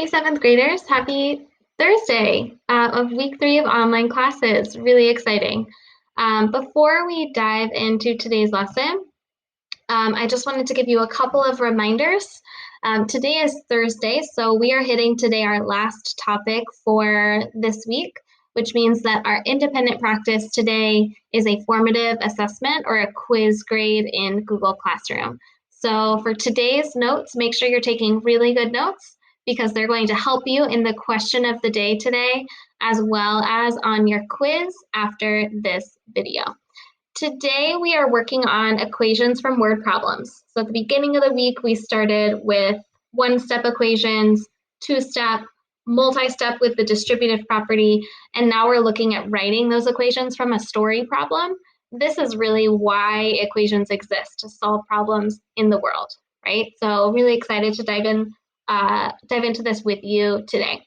Hey, seventh graders, happy Thursday of week 3 of online classes. Really exciting. Before we dive into today's lesson, I just wanted to give you a couple of reminders. Today is Thursday, so we are hitting today our last topic for this week, which means that our independent practice today is a formative assessment or a quiz grade in Google Classroom. So for today's notes, make sure you're taking really good notes because they're going to help you in the question of the day today, as well as on your quiz after this video. Today, we are working on equations from word problems. So at the beginning of the week, we started with one-step equations, two-step, multi-step with the distributive property, and now we're looking at writing those equations from a story problem. This is really why equations exist, to solve problems in the world, right? So really excited to dive into this with you today.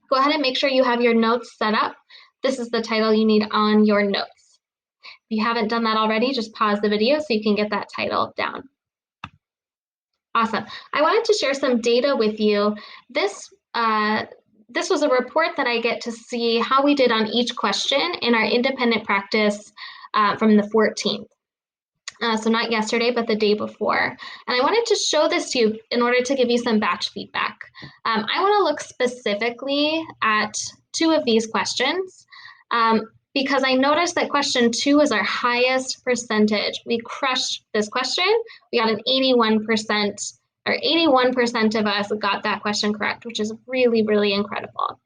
Go ahead and make sure you have your notes set up. This is the title you need on your notes. If you haven't done that already, just pause the video so you can get that title down. Awesome. I wanted to share some data with you. This was a report that I get to see how we did on each question in our independent practice from the 14th. So not yesterday, but the day before. And I wanted to show this to you in order to give you some batch feedback. I want to look specifically at 2 of these questions. Because I noticed that question 2 is our highest percentage. We crushed this question. We got an 81%, or 81% of us got that question correct, which is really, really incredible.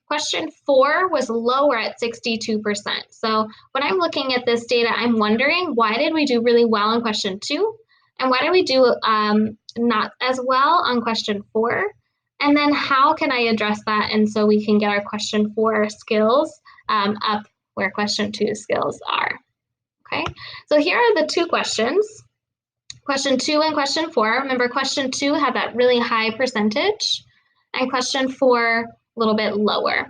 Question 4 was lower at 62%. So when I'm looking at this data, I'm wondering, why did we do really well on question 2? And why did we do not as well on question 4? And then how can I address that? And so we can get our question 4 skills up where question 2 skills are. Okay, so here are the 2 questions. Question 2 and question 4. Remember, question 2 had that really high percentage, and question 4 a little bit lower.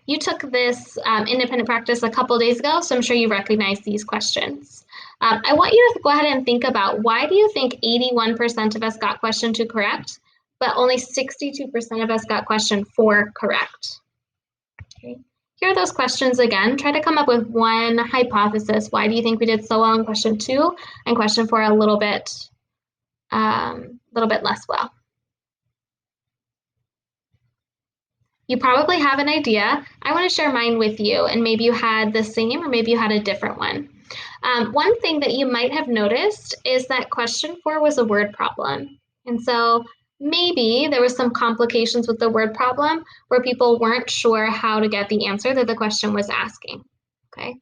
You took this independent practice a couple days ago, so I'm sure you recognize these questions. I want you to go ahead and think about, why do you think 81% of us got question 2 correct, but only 62% of us got question 4 correct? Okay. Here are those questions again. Try to come up with one hypothesis. Why do you think we did so well in question 2 and question 4 a little bit less well? You probably have an idea. I want to share mine with you, and maybe you had the same or maybe you had a different one. One thing that you might have noticed is that question 4 was a word problem. And so maybe there was some complications with the word problem where people weren't sure how to get the answer that the question was asking, okay?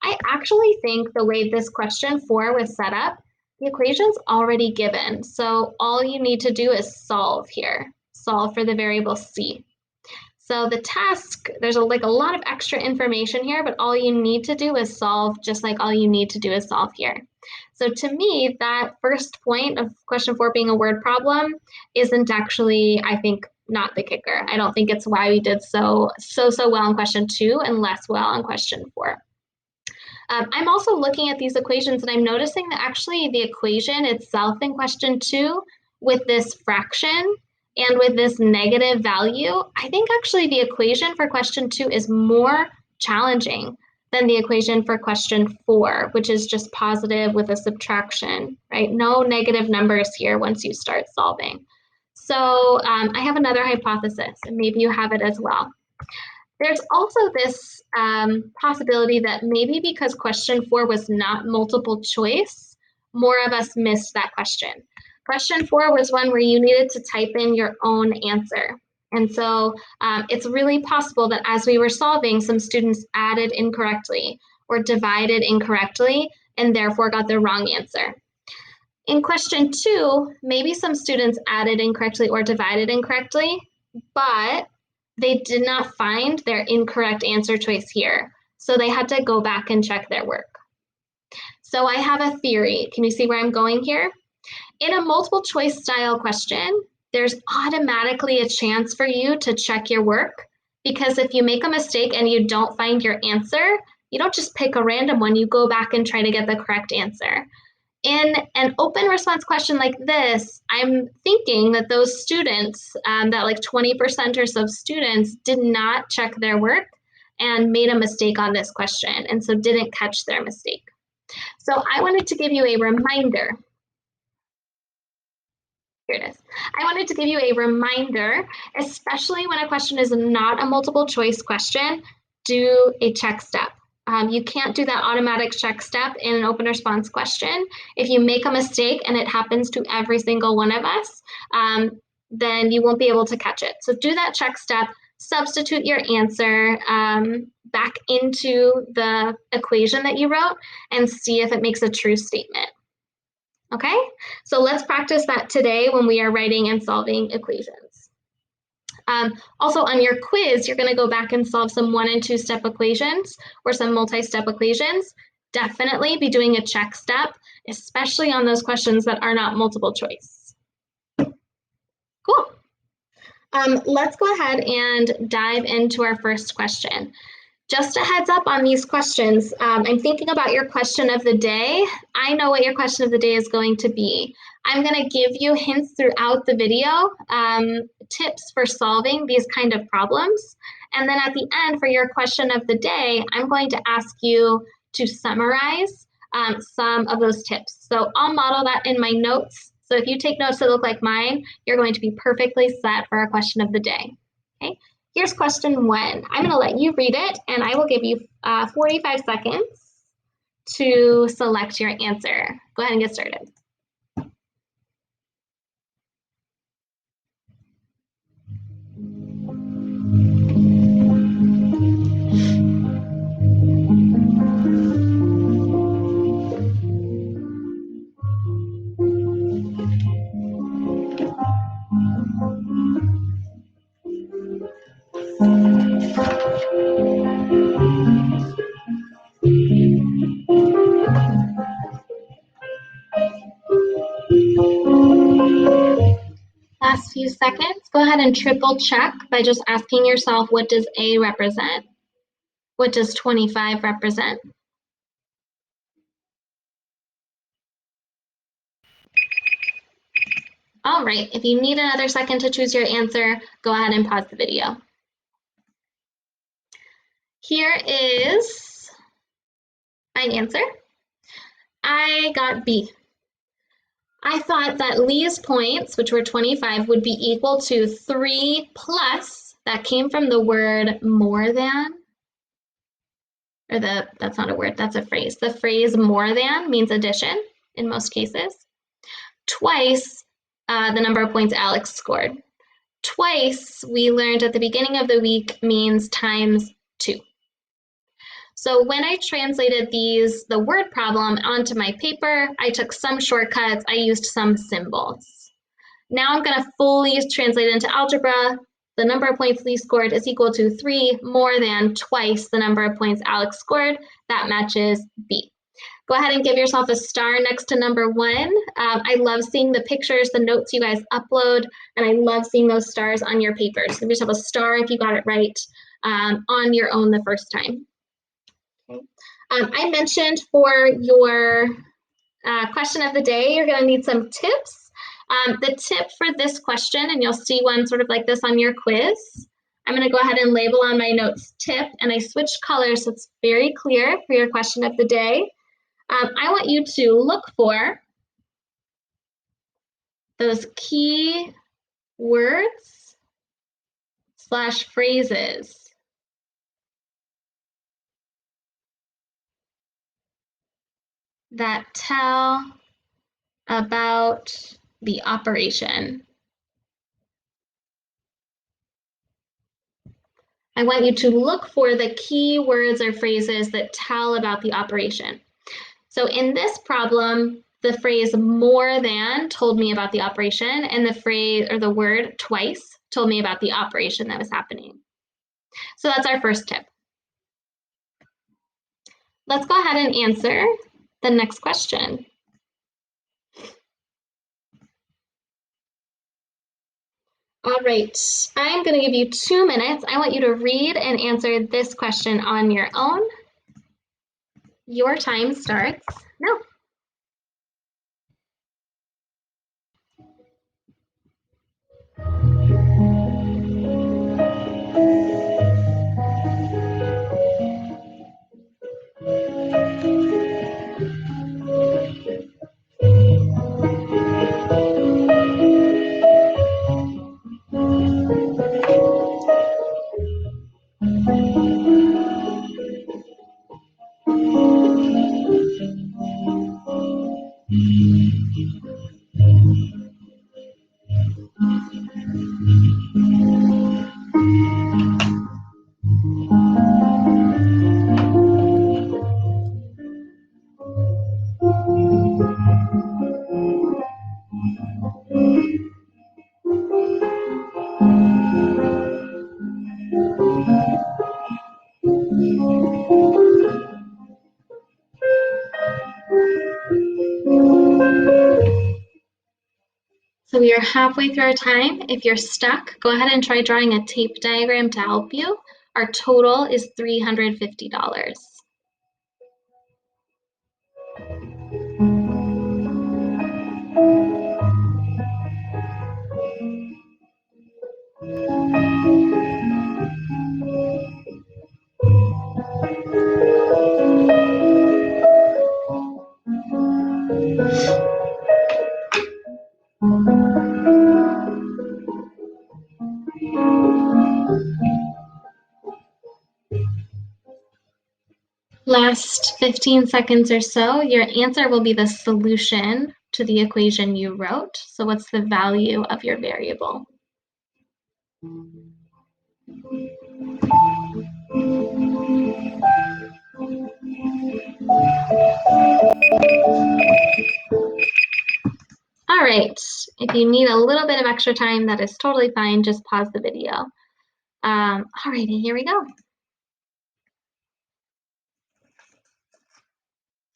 I actually think the way this question 4 was set up, the equation's already given. So all you need to do is solve here, solve for the variable c. So the task, there's a lot of extra information here, but all you need to do is solve, just like all you need to do is solve here. So to me, that first point of question 4 being a word problem isn't actually, I think, not the kicker. I don't think it's why we did so well in question 2 and less well in question 4. I'm also looking at these equations and I'm noticing that actually the equation itself in question 2 with this fraction and with this negative value, I think actually the equation for question 2 is more challenging than the equation for question 4, which is just positive with a subtraction, right? No negative numbers here once you start solving. So I have another hypothesis, and maybe you have it as well. There's also this possibility that maybe because question 4 was not multiple choice, more of us missed that question. Question 4 was one where you needed to type in your own answer. And so it's really possible that as we were solving, some students added incorrectly or divided incorrectly and therefore got the wrong answer. In question 2, maybe some students added incorrectly or divided incorrectly, but they did not find their incorrect answer choice here. So they had to go back and check their work. So I have a theory. Can you see where I'm going here? In a multiple choice style question, there's automatically a chance for you to check your work, because if you make a mistake and you don't find your answer, you don't just pick a random one, you go back and try to get the correct answer. In an open response question like this, I'm thinking that those students, that like 20% or so of students did not check their work and made a mistake on this question, and so didn't catch their mistake. So I wanted to give you a reminder. Here it is. I wanted to give you a reminder, especially when a question is not a multiple choice question, do a check step. You can't do that automatic check step in an open response question. If you make a mistake and it happens to every single one of us, then you won't be able to catch it. So do that check step, substitute your answer back into the equation that you wrote and see if it makes a true statement. Okay, so let's practice that today when we are writing and solving equations. Also on your quiz, you're going to go back and solve some 1 and 2 step equations or some multi-step equations. Definitely be doing a check step, especially on those questions that are not multiple choice. Cool. Let's go ahead and dive into our first question. Just a heads up on these questions. I'm thinking about your question of the day. I know what your question of the day is going to be. I'm going to give you hints throughout the video, tips for solving these kind of problems. And then at the end for your question of the day, I'm going to ask you to summarize some of those tips. So I'll model that in my notes. So if you take notes that look like mine, you're going to be perfectly set for our question of the day. Okay. Here's question 1. I'm going to let you read it, and I will give you 45 seconds to select your answer. Go ahead and get started. Last few seconds, go ahead and triple check by just asking yourself, what does A represent? What does 25 represent? All right, if you need another second to choose your answer, go ahead and pause the video. Here is my answer. I got B. I thought that Lee's points, which were 25, would be equal to 3 plus, that came from the word more than, or that's not a word, that's a phrase. The phrase more than means addition in most cases. Twice the number of points Alex scored. Twice, we learned at the beginning of the week, means times 2. So when I translated the word problem onto my paper, I took some shortcuts, I used some symbols. Now I'm going to fully translate it into algebra. The number of points Lee scored is equal to 3 more than twice the number of points Alex scored. That matches B. Go ahead and give yourself a star next to number 1. I love seeing the pictures, the notes you guys upload, and I love seeing those stars on your papers. Give yourself a star if you got it right on your own the first time. Okay. I mentioned for your question of the day, you're going to need some tips. The tip for this question, and you'll see one sort of like this on your quiz, I'm going to go ahead and label on my notes tip, and I switched colors so it's very clear for your question of the day. I want you to look for those key words / phrases that tell about the operation. I want you to look for the key words or phrases that tell about the operation. So in this problem, the phrase more than told me about the operation, and the phrase or the word twice told me about the operation that was happening. So that's our first tip. Let's go ahead and answer the next question. All right, I'm going to give you 2 minutes. I want you to read and answer this question on your own. Your time starts now. We are halfway through our time. If you're stuck, go ahead and try drawing a tape diagram to help you. Our total is $350. Last 15 seconds or so, your answer will be the solution to the equation you wrote. So what's the value of your variable? All right, if you need a little bit of extra time, that is totally fine. Just pause the video. All righty, here we go.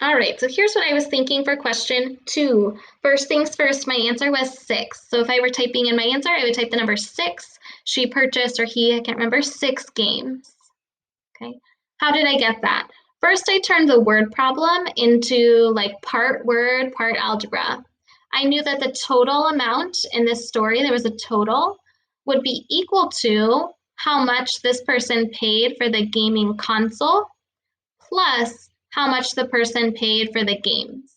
All right, so here's what I was thinking for question 2. First things first, my answer was 6. So if I were typing in my answer, I would type the number 6. She purchased, or he, I can't remember, 6 games. Okay, how did I get that? First, I turned the word problem into like part word, part algebra. I knew that the total amount in this story, there was a total, would be equal to how much this person paid for the gaming console plus how much the person paid for the games.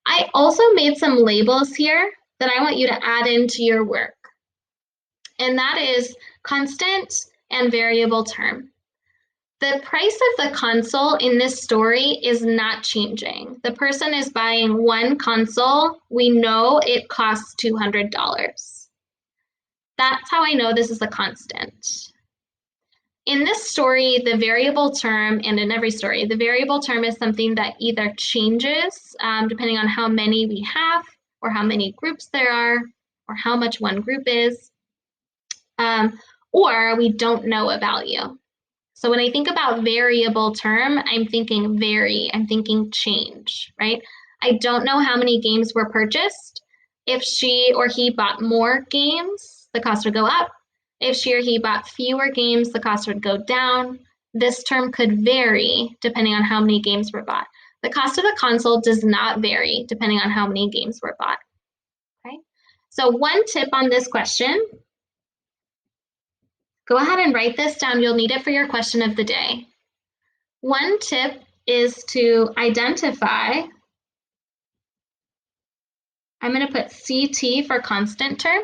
I also made some labels here that I want you to add into your work. And that is constant and variable term. The price of the console in this story is not changing. The person is buying one console. We know it costs $200. That's how I know this is a constant. In this story, the variable term, and in every story, the variable term is something that either changes depending on how many we have, or how many groups there are, or how much one group is, or we don't know a value. So when I think about variable term, I'm thinking vary, I'm thinking change, right? I don't know how many games were purchased. If she or he bought more games, the cost would go up. If she or he bought fewer games, the cost would go down. This term could vary depending on how many games were bought. The cost of the console does not vary depending on how many games were bought. Okay? So one tip on this question, go ahead and write this down. You'll need it for your question of the day. One tip is to identify, I'm going to put CT for constant term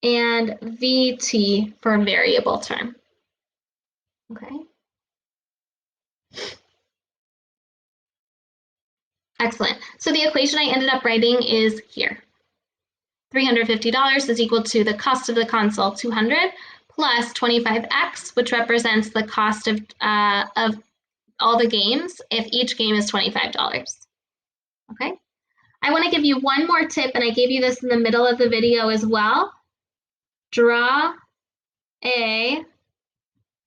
and VT for variable term. Okay. Excellent. So the equation I ended up writing is here. $350 is equal to the cost of the console, 200, plus 25x, which represents the cost of all the games if each game is $25. Okay. I want to give you one more tip, and I gave you this in the middle of the video as well. Draw a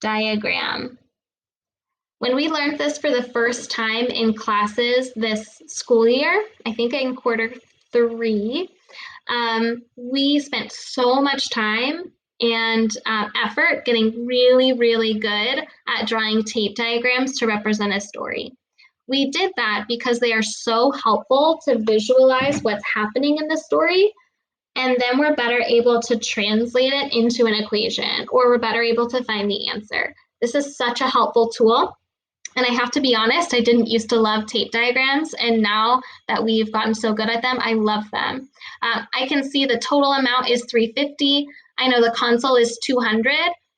diagram. When we learned this for the first time in classes this school year, I think in quarter 3, we spent so much time and effort getting really, really good at drawing tape diagrams to represent a story. We did that because they are so helpful to visualize what's happening in the story, and then we're better able to translate it into an equation, or we're better able to find the answer. This is such a helpful tool. And I have to be honest, I didn't used to love tape diagrams, and now that we've gotten so good at them, I love them. I can see the total amount is $350. I know the console is $200.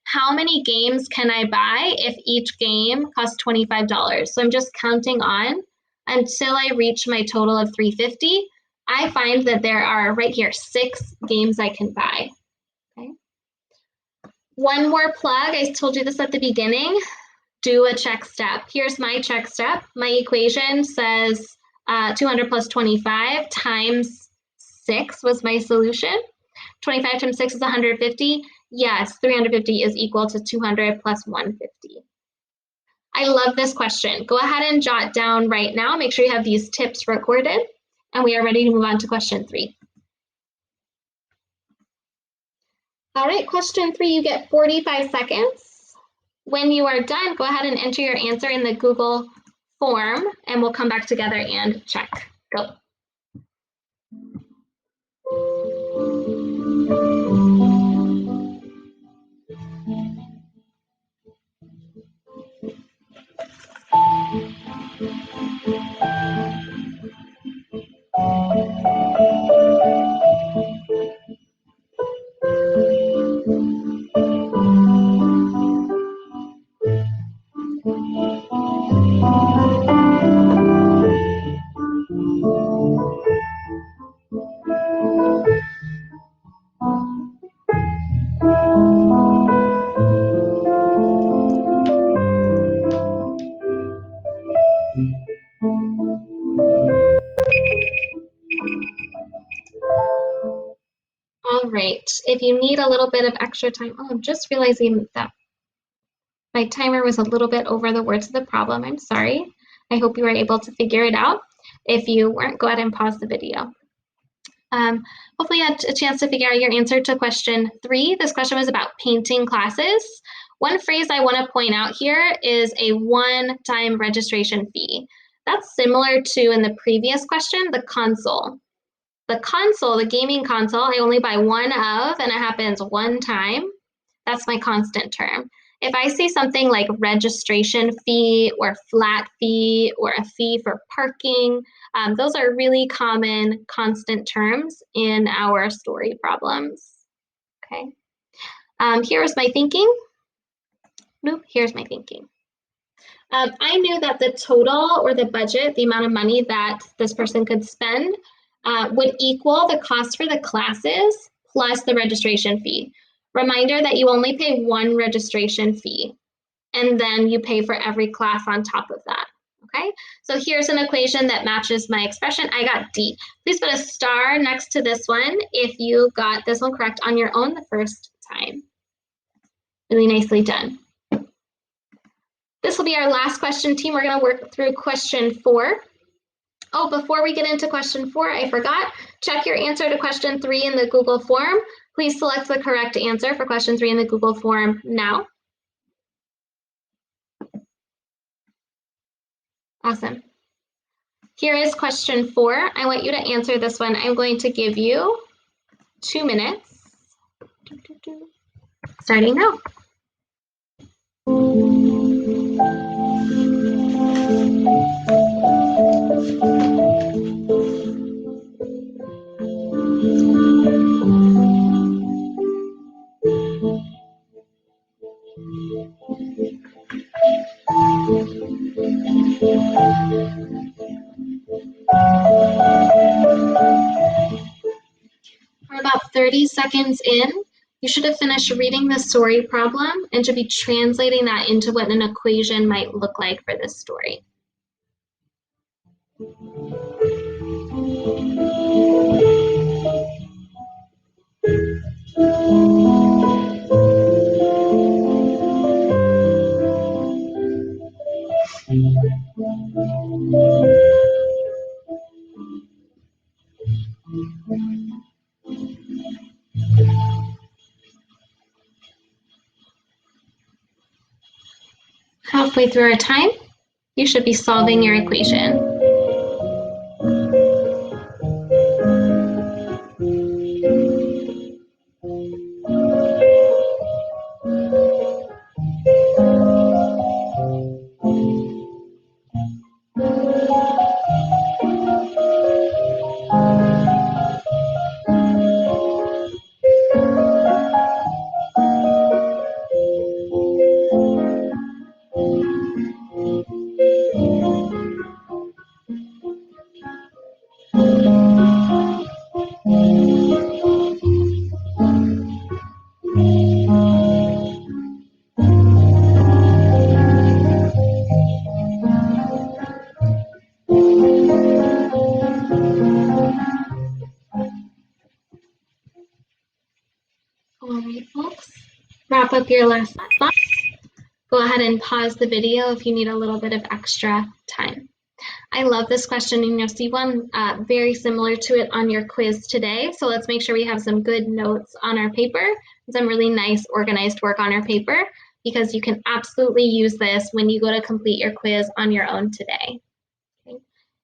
How many games can I buy if each game costs $25? So I'm just counting on until I reach my total of $350. I find that there are right here 6 games I can buy. Okay. One more plug, I told you this at the beginning. Do a check step. Here's my check step. My equation says 200 plus 25 times 6 was my solution. 25 times 6 is 150. Yes, 350 is equal to 200 plus 150. I love this question. Go ahead and jot down right now. Make sure you have these tips recorded. And we are ready to move on to question 3. All right, question 3, you get 45 seconds. When you are done, go ahead and enter your answer in the Google form, and we'll come back together and check. Go. All right, if you need a little bit of extra time, oh, I'm just realizing that my timer was a little bit over the words of the problem. I'm sorry. I hope you were able to figure it out. If you weren't, go ahead and pause the video. Hopefully you had a chance to figure out your answer to question 3. This question was about painting classes. One phrase I want to point out here is a one-time registration fee. That's similar to in the previous question, the console. The console, the gaming console, I only buy one of, and it happens one time. That's my constant term. If I see something like registration fee or flat fee or a fee for parking, those are really common constant terms in our story problems. Okay. Here's my thinking. Nope, here's my thinking. I knew that the total or the budget, the amount of money that this person could spend, would equal the cost for the classes plus the registration fee. Reminder that you only pay one registration fee, and then you pay for every class on top of that. Okay, so here's an equation that matches my expression. I got D. Please put a star next to this one if you got this one correct on your own the first time. Really nicely done. This will be our last question, team. We're going to work through question 4. Oh, before we get into question 4, I forgot. Check your answer to question 3 in the Google form. Please select the correct answer for question 3 in the Google form now. Awesome. Here is question 4. I want you to answer this one. I'm going to give you 2 minutes. Starting now. We're about 30 seconds in. You should have finished reading the story problem and should be translating that into what an equation might look like for this story. Halfway through our time, you should be solving your equation. All right, folks, wrap up your last thoughts. Go ahead and pause the video if you need a little bit of extra time. I love this question, and you'll see one very similar to it on your quiz today. So let's make sure we have some good notes on our paper, some really nice organized work on our paper, because you can absolutely use this when you go to complete your quiz on your own today. Okay.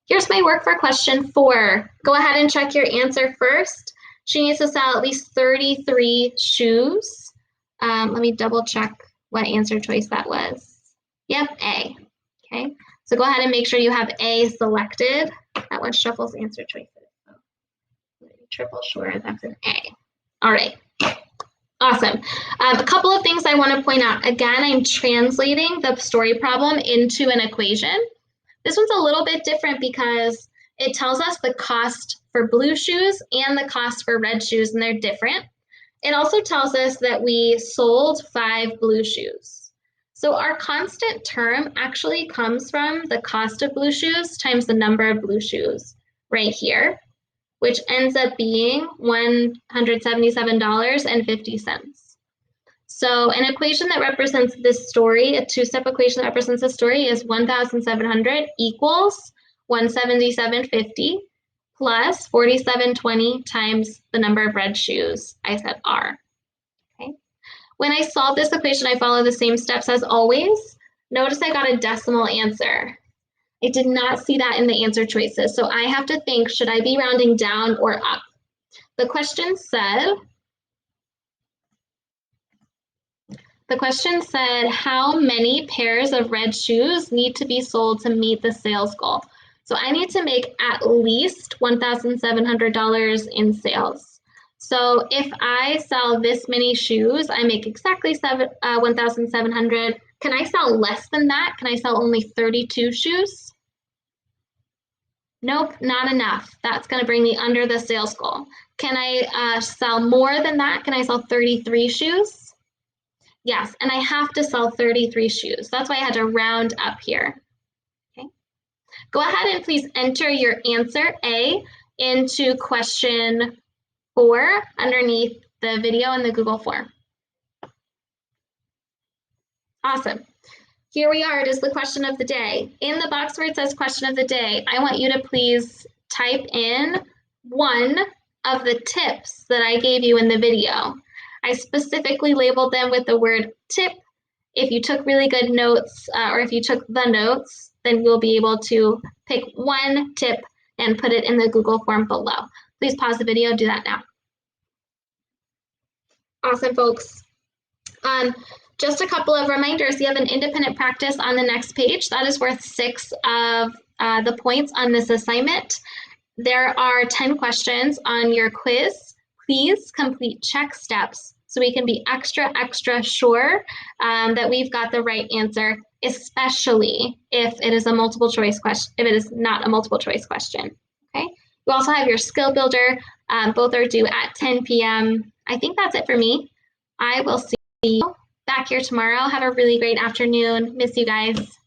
Here's my work for question 4. Go ahead and check your answer first. She needs to sell at least 33 shoes. Let me double check what answer choice that was. Yep, A. Okay, so go ahead and make sure you have A selected. That one shuffles answer choices. So triple sure that's an A. All right. Awesome. A couple of things I want to point out. Again, I'm translating the story problem into an equation. This one's a little bit different because it tells us the cost for blue shoes and the cost for red shoes, and they're different. It also tells us that we sold 5 blue shoes. So our constant term actually comes from the cost of blue shoes times the number of blue shoes right here, which ends up being $177.50. So an equation that represents this story, a two-step equation that represents this story is 1,700 equals 177.50 plus 47.20 times the number of red shoes, I said R. Okay. When I solve this equation, I follow the same steps as always. Notice I got a decimal answer. I did not see that in the answer choices, so I have to think, should I be rounding down or up? The question said, how many pairs of red shoes need to be sold to meet the sales goal? So I need to make at least $1,700 in sales. So if I sell this many shoes, I make exactly 1,700. Can I sell less than that? Can I sell only 32 shoes? Nope, not enough. That's going to bring me under the sales goal. Can I sell more than that? Can I sell 33 shoes? Yes, and I have to sell 33 shoes. That's why I had to round up here. Okay. Go ahead and please enter your answer A into question 4 underneath the video in the Google form. Awesome. Here we are. It is the question of the day. In the box where it says question of the day, I want you to please type in one of the tips that I gave you in the video. I specifically labeled them with the word tip. If you took really good notes, or if you took the notes, then you'll be able to pick one tip and put it in the Google form below. Please pause the video, do that now. Awesome, folks. Just a couple of reminders. You have an independent practice on the next page. That is worth 6 of the points on this assignment. There are 10 questions on your quiz. Please complete check steps so we can be extra sure that we've got the right answer, especially if it is a multiple choice question, if it is not a multiple choice question. Okay. You also have your skill builder. Both are due at 10 p.m. I think that's it for me. I will see you back here tomorrow. Have a really great afternoon. Miss you guys.